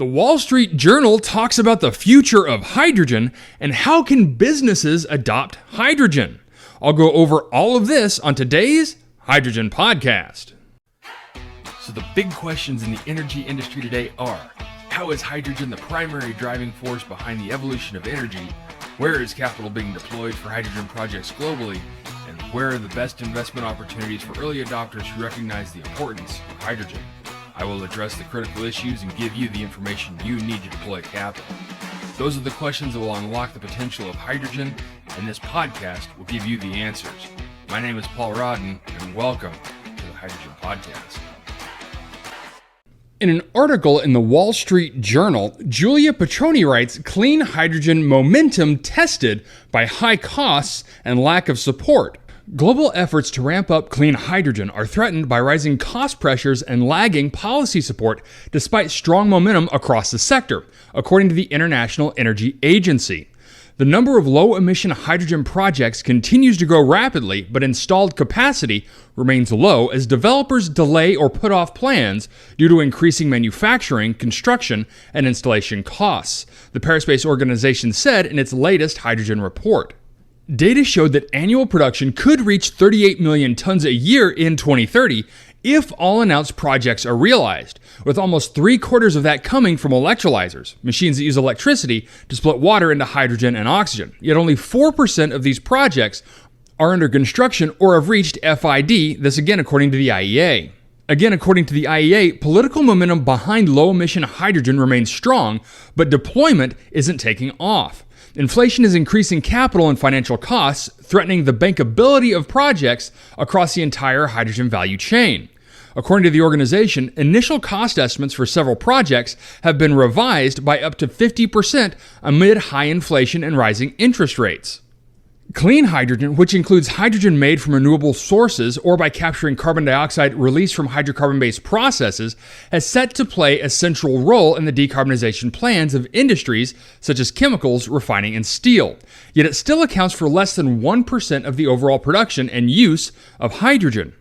The Wall Street Journal talks about the future of hydrogen and how can businesses adopt hydrogen. I'll go over all of this on today's Hydrogen Podcast. So the big questions in the energy industry today are, how is hydrogen the primary driving force behind the evolution of energy? Where is capital being deployed for hydrogen projects globally? And where are the best investment opportunities for early adopters who recognize the importance of hydrogen? I will address the critical issues and give you the information you need to deploy capital. Those are the questions that will unlock the potential of hydrogen, and this podcast will give you the answers. My name is Paul Rodden, and welcome to the Hydrogen Podcast. In an article in the Wall Street Journal, Julia Petroni writes, clean hydrogen momentum tested by high costs and lack of support. Global efforts to ramp up clean hydrogen are threatened by rising cost pressures and lagging policy support despite strong momentum across the sector, according to the International Energy Agency. The number of low-emission hydrogen projects continues to grow rapidly, but installed capacity remains low as developers delay or put off plans due to increasing manufacturing, construction, and installation costs, the Paris-based organization said in its latest hydrogen report. Data showed that annual production could reach 38 million tons a year in 2030 if all announced projects are realized, with almost 3/4 of that coming from electrolyzers, machines that use electricity to split water into hydrogen and oxygen. Yet only 4% of these projects are under construction or have reached FID, this again according to the IEA. Again, according to the IEA, political momentum behind low-emission hydrogen remains strong, but deployment isn't taking off. Inflation is increasing capital and financial costs, threatening the bankability of projects across the entire hydrogen value chain. According to the organization, initial cost estimates for several projects have been revised by up to 50% amid high inflation and rising interest rates. Clean hydrogen, which includes hydrogen made from renewable sources or by capturing carbon dioxide released from hydrocarbon-based processes, has set to play a central role in the decarbonization plans of industries such as chemicals, refining, and steel. Yet it still accounts for less than 1% of the overall production and use of hydrogen.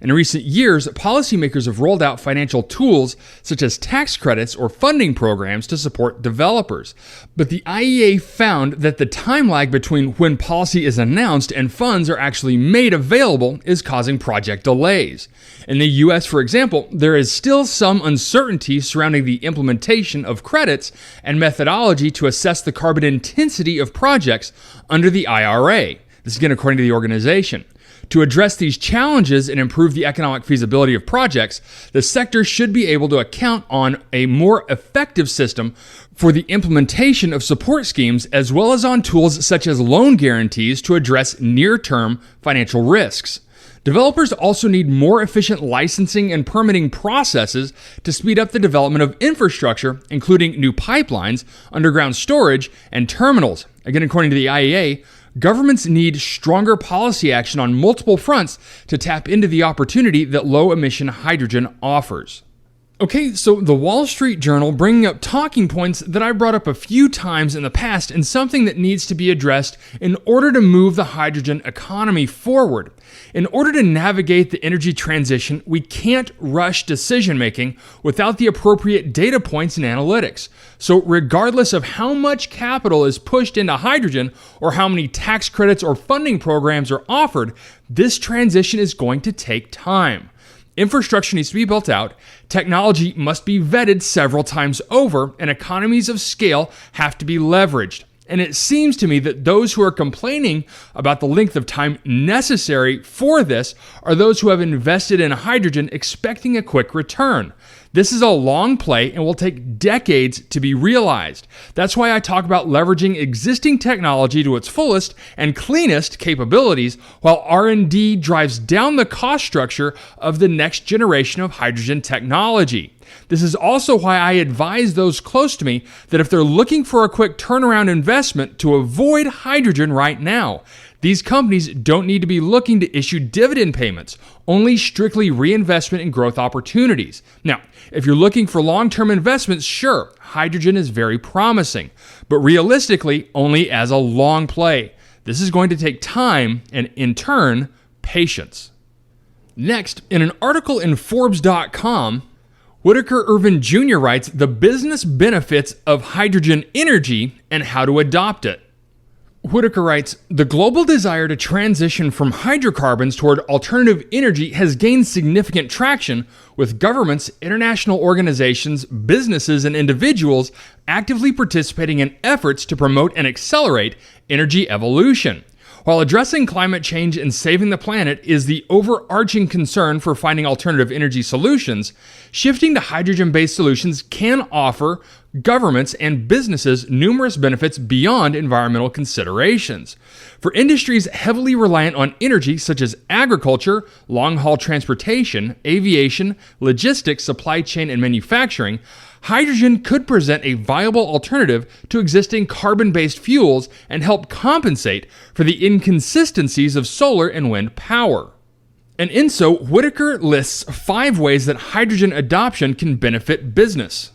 In recent years, policymakers have rolled out financial tools such as tax credits or funding programs to support developers. But the IEA found that the time lag between when policy is announced and funds are actually made available is causing project delays. In the US, for example, there is still some uncertainty surrounding the implementation of credits and methodology to assess the carbon intensity of projects under the IRA. This is again according to the organization. To address these challenges and improve the economic feasibility of projects, the sector should be able to account on a more effective system for the implementation of support schemes, as well as on tools such as loan guarantees to address near-term financial risks. Developers also need more efficient licensing and permitting processes to speed up the development of infrastructure, including new pipelines, underground storage, and terminals. Again, according to the IEA, governments need stronger policy action on multiple fronts to tap into the opportunity that low-emission hydrogen offers. Okay, so the Wall Street Journal bringing up talking points that I brought up a few times in the past and something that needs to be addressed in order to move the hydrogen economy forward. In order to navigate the energy transition, we can't rush decision-making without the appropriate data points and analytics. So regardless of how much capital is pushed into hydrogen or how many tax credits or funding programs are offered, this transition is going to take time. Infrastructure needs to be built out, technology must be vetted several times over, and economies of scale have to be leveraged. And it seems to me that those who are complaining about the length of time necessary for this are those who have invested in hydrogen expecting a quick return. This is a long play and will take decades to be realized. That's why I talk about leveraging existing technology to its fullest and cleanest capabilities while R&D drives down the cost structure of the next generation of hydrogen technology. This is also why I advise those close to me that if they're looking for a quick turnaround investment, to avoid hydrogen right now. These companies don't need to be looking to issue dividend payments, only strictly reinvestment in growth opportunities. Now, if you're looking for long-term investments, sure, hydrogen is very promising, but realistically, only as a long play. This is going to take time and, in turn, patience. Next, in an article in Forbes.com, Whitaker Irvin Jr. writes, "The business benefits of hydrogen energy and how to adopt it." Whitaker writes, "The global desire to transition from hydrocarbons toward alternative energy has gained significant traction, with governments, international organizations, businesses, and individuals actively participating in efforts to promote and accelerate energy evolution. While addressing climate change and saving the planet is the overarching concern for finding alternative energy solutions, shifting to hydrogen-based solutions can offer governments and businesses numerous benefits beyond environmental considerations. For industries heavily reliant on energy such as agriculture, long-haul transportation, aviation, logistics, supply chain, and manufacturing, hydrogen could present a viable alternative to existing carbon-based fuels and help compensate for the inconsistencies of solar and wind power." And in so, Whitaker lists 5 ways that hydrogen adoption can benefit business.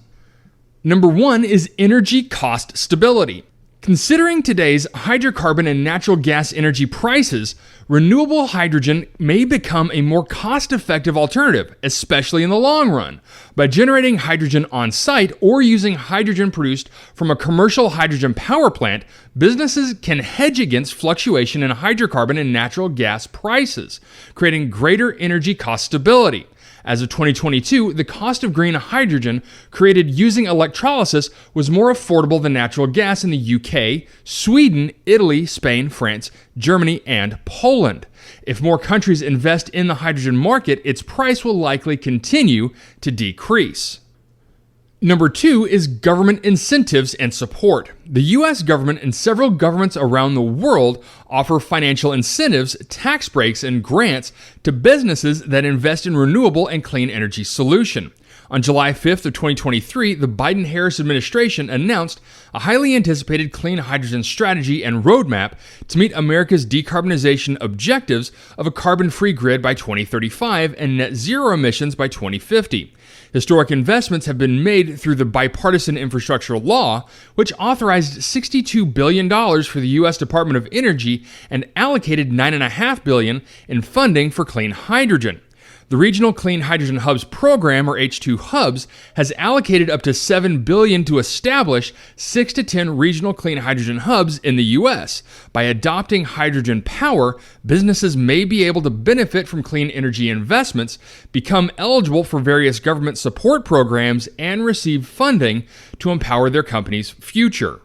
Number 1 is energy cost stability. Considering today's hydrocarbon and natural gas energy prices, renewable hydrogen may become a more cost-effective alternative, especially in the long run. By generating hydrogen on site or using hydrogen produced from a commercial hydrogen power plant, businesses can hedge against fluctuation in hydrocarbon and natural gas prices, creating greater energy cost stability. As of 2022, the cost of green hydrogen created using electrolysis was more affordable than natural gas in the UK, Sweden, Italy, Spain, France, Germany, and Poland. If more countries invest in the hydrogen market, its price will likely continue to decrease. Number 2 is government incentives and support. The U.S. government and several governments around the world offer financial incentives, tax breaks, and grants to businesses that invest in renewable and clean energy solution. On July 5th of 2023, the Biden-Harris administration announced a highly anticipated clean hydrogen strategy and roadmap to meet America's decarbonization objectives of a carbon-free grid by 2035 and net zero emissions by 2050. Historic investments have been made through the Bipartisan Infrastructure Law, which authorized $62 billion for the U.S. Department of Energy and allocated $9.5 billion in funding for clean hydrogen. The Regional Clean Hydrogen Hubs program, or H2 Hubs, has allocated up to $7 billion to establish 6 to 10 regional clean hydrogen hubs in the U.S. By adopting hydrogen power, businesses may be able to benefit from clean energy investments, become eligible for various government support programs, and receive funding to empower their company's future.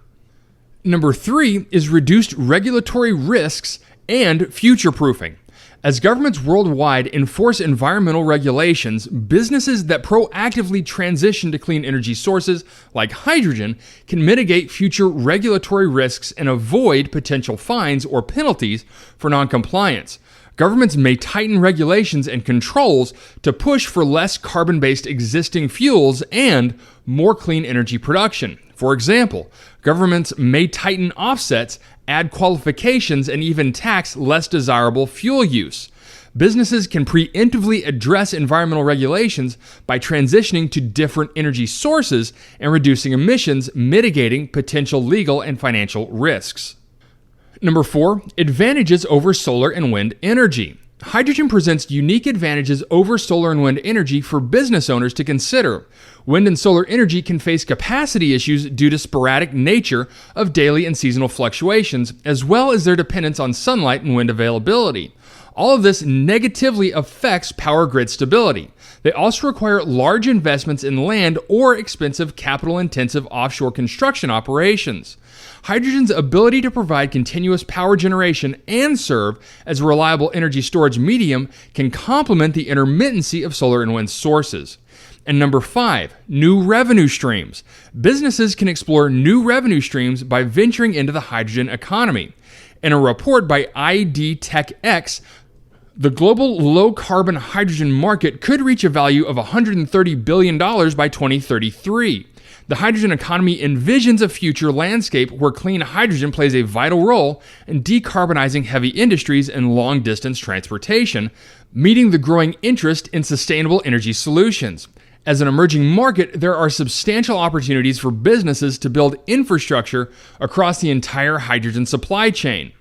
Number 3 is reduced regulatory risks and future-proofing. As governments worldwide enforce environmental regulations, businesses that proactively transition to clean energy sources like hydrogen can mitigate future regulatory risks and avoid potential fines or penalties for noncompliance. Governments may tighten regulations and controls to push for less carbon-based existing fuels and more clean energy production. For example, governments may tighten offsets, add qualifications, and even tax less desirable fuel use. Businesses can preemptively address environmental regulations by transitioning to different energy sources and reducing emissions, mitigating potential legal and financial risks. Number 4, advantages over solar and wind energy. Hydrogen presents unique advantages over solar and wind energy for business owners to consider. Wind and solar energy can face capacity issues due to sporadic nature of daily and seasonal fluctuations, as well as their dependence on sunlight and wind availability. All of this negatively affects power grid stability. They also require large investments in land or expensive capital-intensive offshore construction operations. Hydrogen's ability to provide continuous power generation and serve as a reliable energy storage medium can complement the intermittency of solar and wind sources. And number 5, new revenue streams. Businesses can explore new revenue streams by venturing into the hydrogen economy. In a report by ID Tech X, the global low-carbon hydrogen market could reach a value of $130 billion by 2033. The hydrogen economy envisions a future landscape where clean hydrogen plays a vital role in decarbonizing heavy industries and long-distance transportation, meeting the growing interest in sustainable energy solutions. As an emerging market, there are substantial opportunities for businesses to build infrastructure across the entire hydrogen supply chain.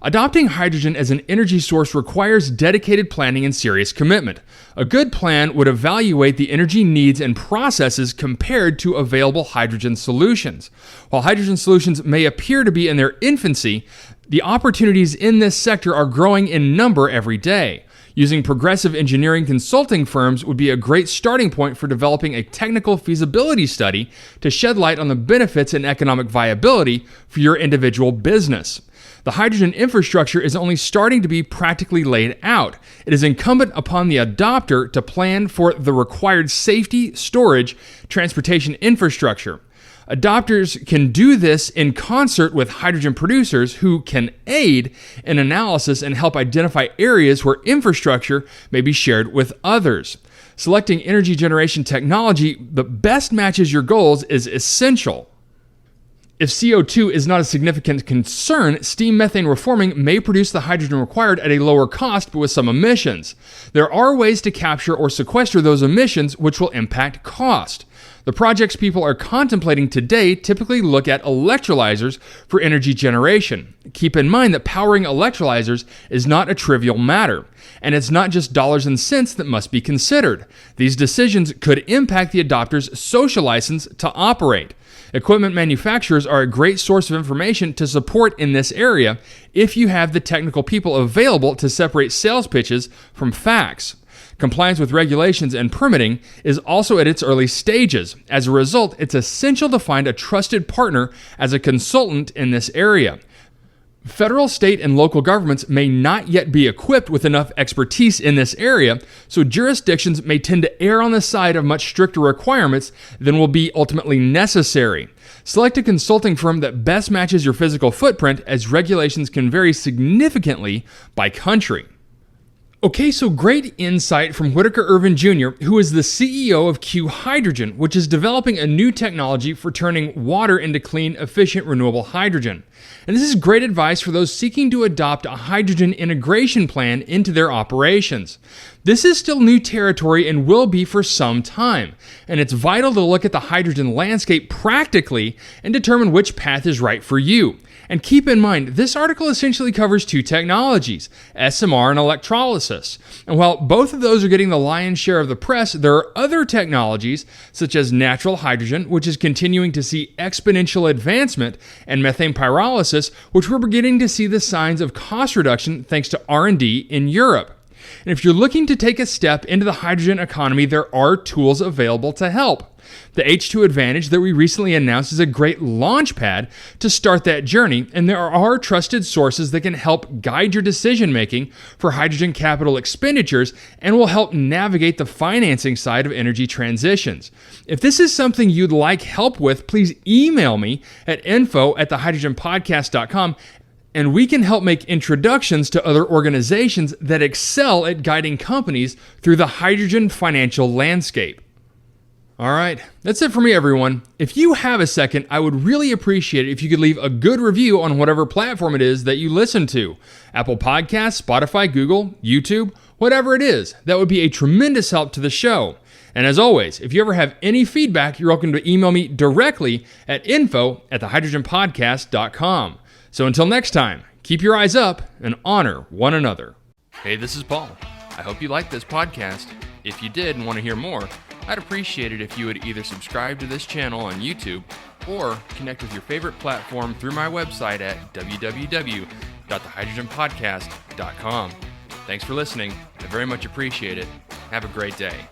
Adopting hydrogen as an energy source requires dedicated planning and serious commitment. A good plan would evaluate the energy needs and processes compared to available hydrogen solutions. While hydrogen solutions may appear to be in their infancy, the opportunities in this sector are growing in number every day. Using progressive engineering consulting firms would be a great starting point for developing a technical feasibility study to shed light on the benefits and economic viability for your individual business. The hydrogen infrastructure is only starting to be practically laid out. It is incumbent upon the adopter to plan for the required safety, storage, transportation infrastructure. Adopters can do this in concert with hydrogen producers who can aid in analysis and help identify areas where infrastructure may be shared with others. Selecting energy generation technology that best matches your goals is essential. If CO2 is not a significant concern, steam methane reforming may produce the hydrogen required at a lower cost but with some emissions. There are ways to capture or sequester those emissions which will impact cost. The projects people are contemplating today typically look at electrolyzers for energy generation. Keep in mind that powering electrolyzers is not a trivial matter, and it's not just dollars and cents that must be considered. These decisions could impact the adopter's social license to operate. Equipment manufacturers are a great source of information to support in this area if you have the technical people available to separate sales pitches from facts. Compliance with regulations and permitting is also at its early stages. As a result, it's essential to find a trusted partner as a consultant in this area. Federal, state, and local governments may not yet be equipped with enough expertise in this area, so jurisdictions may tend to err on the side of much stricter requirements than will be ultimately necessary. Select a consulting firm that best matches your physical footprint, as regulations can vary significantly by country. Okay, so great insight from Whitaker Irvin Jr., who is the CEO of Q Hydrogen, which is developing a new technology for turning water into clean, efficient, renewable hydrogen. And this is great advice for those seeking to adopt a hydrogen integration plan into their operations. This is still new territory and will be for some time, and it's vital to look at the hydrogen landscape practically and determine which path is right for you. And keep in mind, this article essentially covers two technologies, SMR and electrolysis. And while both of those are getting the lion's share of the press, there are other technologies, such as natural hydrogen, which is continuing to see exponential advancement, and methane pyrolysis, which we're beginning to see the signs of cost reduction thanks to R&D in Europe. And if you're looking to take a step into the hydrogen economy, there are tools available to help. The H2 Advantage that we recently announced is a great launch pad to start that journey, and there are trusted sources that can help guide your decision-making for hydrogen capital expenditures and will help navigate the financing side of energy transitions. If this is something you'd like help with, please email me at info@thehydrogenpodcast.com, and we can help make introductions to other organizations that excel at guiding companies through the hydrogen financial landscape. All right, that's it for me, everyone. If you have a second, I would really appreciate it if you could leave a good review on whatever platform it is that you listen to. Apple Podcasts, Spotify, Google, YouTube, whatever it is. That would be a tremendous help to the show. And as always, if you ever have any feedback, you're welcome to email me directly at info@thehydrogenpodcast.com. So until next time, keep your eyes up and honor one another. Hey, this is Paul. I hope you liked this podcast. If you did and want to hear more, I'd appreciate it if you would either subscribe to this channel on YouTube or connect with your favorite platform through my website at www.thehydrogenpodcast.com. Thanks for listening. I very much appreciate it. Have a great day.